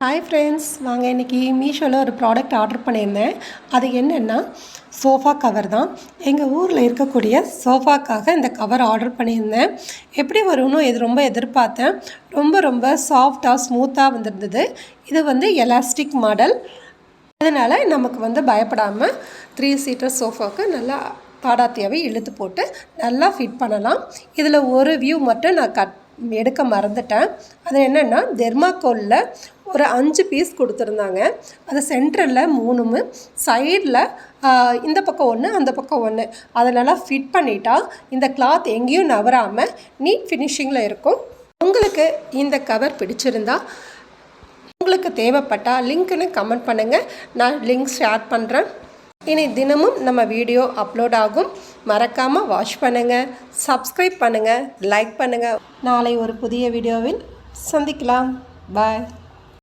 Hi friends, வாங்க இன்றைக்கி மீஷோவில் ஒரு ப்ராடக்ட் ஆர்டர் பண்ணியிருந்தேன். அது என்னென்னா சோஃபா கவர் தான். எங்கள் ஊரில் இருக்கக்கூடிய சோஃபாக்காக இந்த கவர் ஆர்டர் பண்ணியிருந்தேன். எப்படி வரும்னு இது ரொம்ப எதிர்பார்த்தேன். ரொம்ப சாஃப்டாக ஸ்மூத்தாக வந்திருந்தது. இது எலாஸ்டிக் மாடல். அதனால் நமக்கு பயப்படாமல் 3 சீட்டர் சோஃபாவுக்கு நல்லா பாடாத்தியாகவே இழுத்து போட்டு நல்லா ஃபிட் பண்ணலாம். இதில் ஒரு வியூ மட்டும் நான் எடுக்க மறந்துட்டேன். அது என்னென்னா தெர்மாக்கோலில் ஒரு 5 பீஸ் கொடுத்துருந்தாங்க. அது சென்டரில் 3, சைடில் இந்த பக்கம் 1 அந்த பக்கம் 1 அதனால் ஃபிட் பண்ணிட்டா இந்த கிளாத் எங்கேயும் நவராமல் நீட் ஃபினிஷிங்கில் இருக்கும். உங்களுக்கு இந்த கவர் பிடிச்சிருந்தா, உங்களுக்கு தேவைப்பட்டால் லிங்க்னு கமெண்ட் பண்ணுங்கள். நான் லிங்க் ஷேர் பண்ணுறேன். இனி தினமும் நம்ம வீடியோ அப்லோட் ஆகும். மறக்காமல் வாட்ச் பண்ணுங்கள், சப்ஸ்கிரைப் பண்ணுங்கள், லைக் பண்ணுங்கள். நாளை ஒரு புதிய வீடியோவில் சந்திக்கலாம். பாய்.